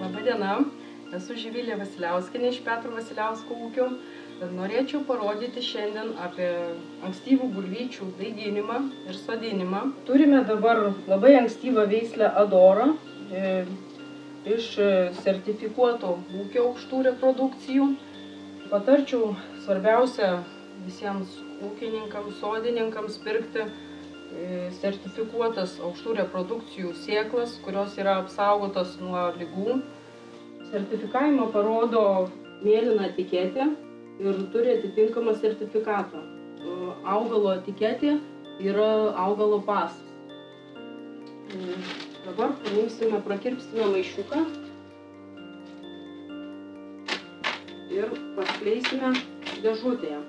Labadiena, esu Živilė Vasiliauskienė iš Petro Vasiliausko ūkio. Norėčiau parodyti šiandien apie ankstyvų bulvyčių daiginimą ir sodinimą. Turime dabar labai ankstyvą veislę Adora iš sertifikuoto ūkio aukštų reprodukcijų. Patarčiau svarbiausia visiems ūkininkams, sodininkams pirkti sertifikuotas aukštų reprodukcijų sėklas, kurios yra apsaugotos nuo ligų. Sertifikavimą parodo mėlyna etiketė ir turi atitinkamą sertifikatą. Augalo etiketė yra augalo pasas. Dabar paimsime, prakirpsime maišiuką ir paskleisime dėžutėje.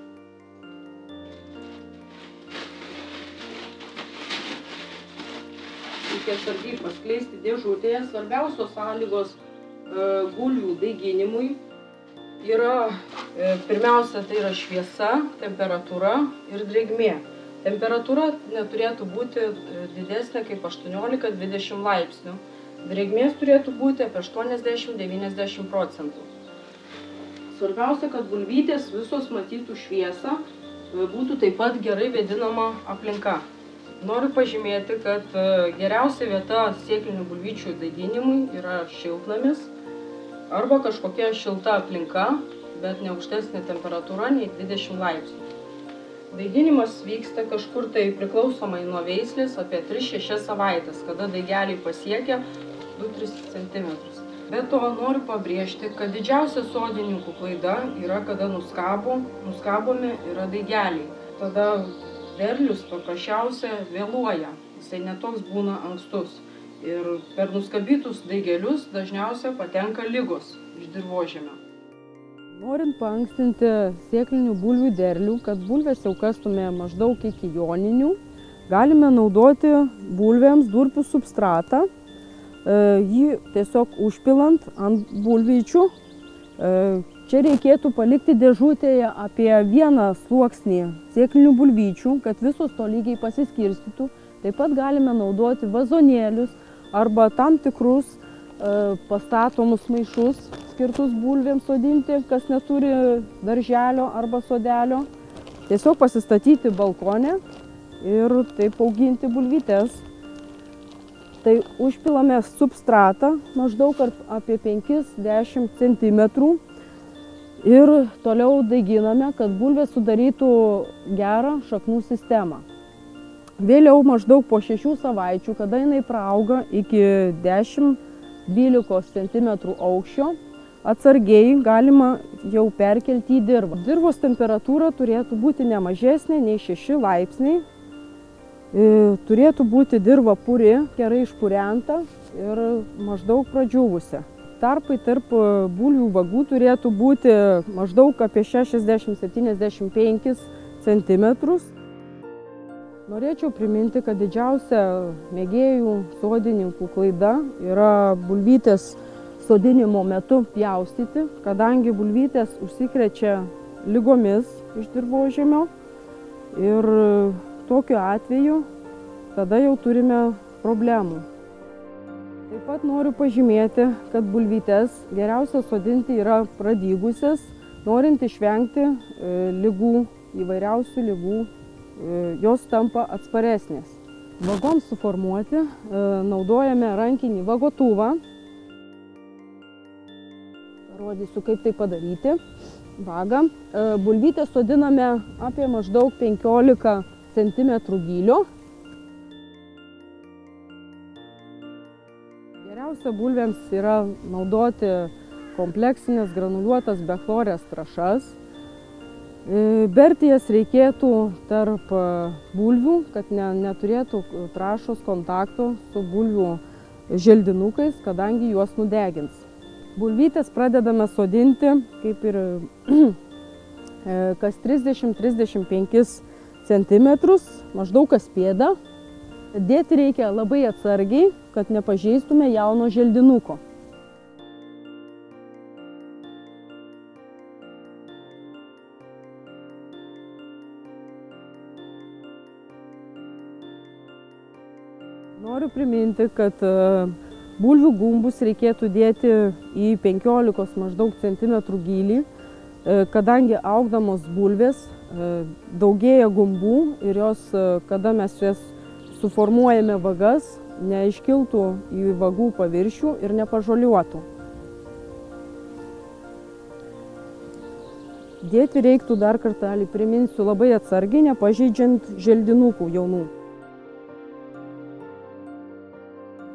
Reikia atsargiai paskleisti dėžutėje. Svarbiausios sąlygos bulvių daiginimui yra, pirmiausia, tai yra šviesa, temperatūra ir drėgmė. Temperatūra neturėtų būti didesnė kaip 18–20 laipsnių. Drėgmės turėtų būti apie 80–90%. Svarbiausia, kad bulvytės visos matytų šviesą, būtų taip pat gerai vėdinama aplinka. Noriu pažymėti, kad geriausia vieta sėklinių bulvyčių daiginimui yra šiltnamis arba kažkokia šilta aplinka, bet ne aukštesnė temperatūra nei 20 laipsnių. Daiginimas vyksta kažkur tai priklausomai nuo veislės apie 3–6 savaitės, kada daigeliai pasiekia 2–3 cm. Be to noriu pabrėžti, kad didžiausia sodininkų klaida yra, kada nuskabomi yra daigeliai. Tada derlius paprasčiausia vėluoja, jisai netoks būna ankstus. Ir per nuskabytus daigelius dažniausiai patenka ligos iš dirvožemio. Norint paankstinti sėklinių bulvių derlių, kad bulvės jau kastume maždaug iki joninių, galime naudoti bulvėms durpių substratą, jį tiesiog užpilant ant bulvyčių. Čia reikėtų palikti dėžutėje apie 1 sluoksnį sėklinių bulvyčių, kad visos tolygiai pasiskirstytų. Taip pat galime naudoti vazonėlius arba tam tikrus pastatomus maišus skirtus bulvėms sodinti, kas neturi darželio arba sodelio. Tiesiog pasistatyti balkone ir taip auginti bulvytes. Tai užpilame substratą maždaug apie 5–10 cm. Ir toliau daiginame, kad bulvės sudarytų gerą šaknų sistemą. Vėliau maždaug po 6 savaičių, kada jinai praauga iki 10–12 cm aukščio, atsargiai galima jau perkelti į dirvą. Dirvos temperatūra turėtų būti ne mažesnė nei 6 laipsniai. Turėtų būti dirva puri, gerai išpurenta ir maždaug pradžiūvusi. Tarpai tarp bulvių vagų turėtų būti maždaug apie 60–75 cm. Norėčiau priminti, kad didžiausia mėgėjų sodininkų klaida yra bulvytės sodinimo metu pjaustyti, kadangi bulvytės užsikrečia ligomis iš dirvožemio ir tokiu atveju tada jau turime problemų. Taip pat noriu pažymėti, kad bulvytes geriausia sodinti yra pradygusias, norint išvengti ligų, įvairiausių ligų, jos tampa atsparesnės. Vagoms suformuoti naudojame rankinį vagotuvą. Parodysiu, kaip tai padaryti. Vagą. Bulvytę sodiname apie maždaug 15 cm gylio. Geriausia bulvėms yra naudoti kompleksinės granuliuotas bechlorės trąšas. Berti jas reikėtų tarp bulvių, kad neturėtų trąšos kontakto su bulvių želdinukais, kadangi juos nudegins. Bulvytės pradedame sodinti kaip ir kas 30–35 cm, maždaug kas pėdą. Dėti reikia labai atsargiai, kad nepažeistume jauno želdinuko. Noriu priminti, kad Bulvių gumbus reikėtų dėti į 15 maždaug centimetrų gylį, kadangi augdamos bulvės daugėja gumbų ir jos, kada mes jas suformuojame vagas, neiškiltų į vagų paviršių ir nepažoliuotų. Dėti reiktų dar kartelį, priminsiu, labai atsargiai, nepažeidžiant želdinukų jaunų.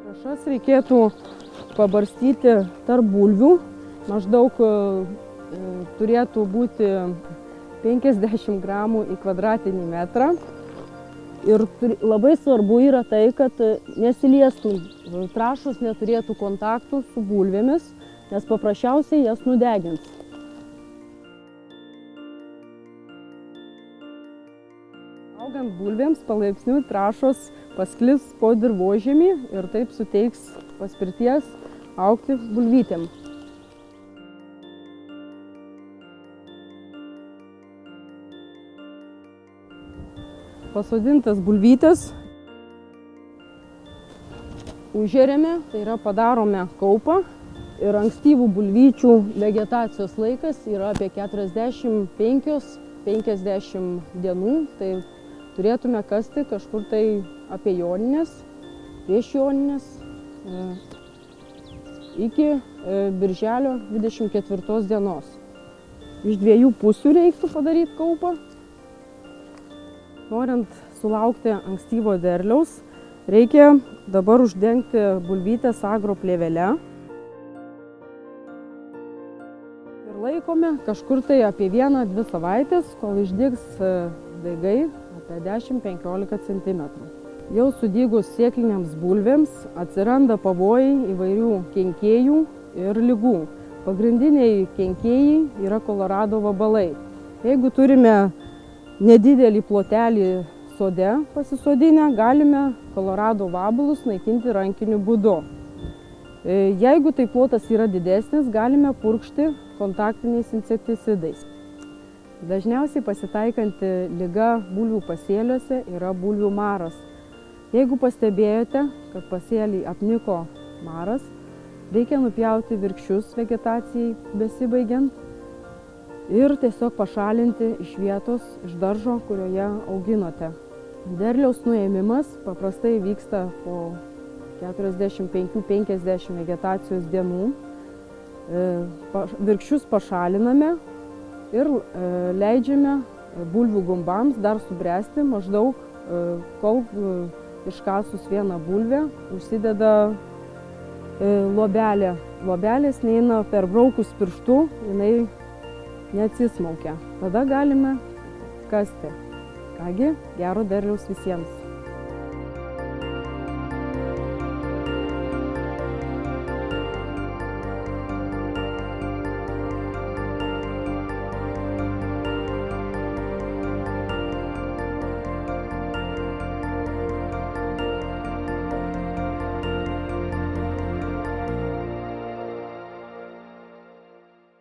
Trąšas reikėtų pabarstyti tarp bulvių, maždaug turėtų būti 50 gramų į kvadratinį metrą. Ir labai svarbu yra tai, kad nesiliestų, trąšos neturėtų kontaktų su bulvėmis, nes paprasčiausiai jas nudegins. Augant bulvėms palaipsniui trąšos pasklis po dirvožemį ir taip suteiks paspirties augti bulvytėm. Pasodintas bulvytes užžeriame, tai yra padarome kaupą ir ankstyvų bulvyčių vegetacijos laikas yra apie 45–50 dienų, tai turėtume kasti kažkur tai apie Jonines, prieš Jonines iki birželio 24 dienos. Iš 2 pusių reiktų padaryti kaupą. Norint sulaukti ankstyvo derliaus, reikia dabar uždengti bulvytės agroplėvele. Ir laikome kažkur tai apie 1–2 savaitės, kol išdygs daigai apie 10–15 cm. Jau sudygus sėkliniams bulvėms atsiranda pavojai įvairių kenkėjų ir ligų. Pagrindiniai kenkėjai yra kolorado vabalai. Jeigu turime nedidelį plotelį sode pasisodinę, galime kolorado vabalus naikinti rankiniu būdu. Jeigu tai plotas yra didesnis, galime purkšti kontaktiniais insekticidais. Dažniausiai pasitaikanti liga bulvių pasėliuose yra bulvių maras. Jeigu pastebėjote, kad pasėlį apniko maras, reikia nupjauti virkščius vegetacijai besibaigiant ir tiesiog pašalinti iš vietos, iš daržo, kurioje auginote. Derliaus nuėmimas paprastai vyksta po 45–50 vegetacijos dienų. Virkščius pašaliname ir leidžiame bulvių gumbams dar subręsti maždaug, kol iškasus vieną bulvę užsideda luobelė. Luobelės neina perbraukus pirštu, jinai neatsismaukia. Tada galime kasti. Kągi, gero derliaus visiems.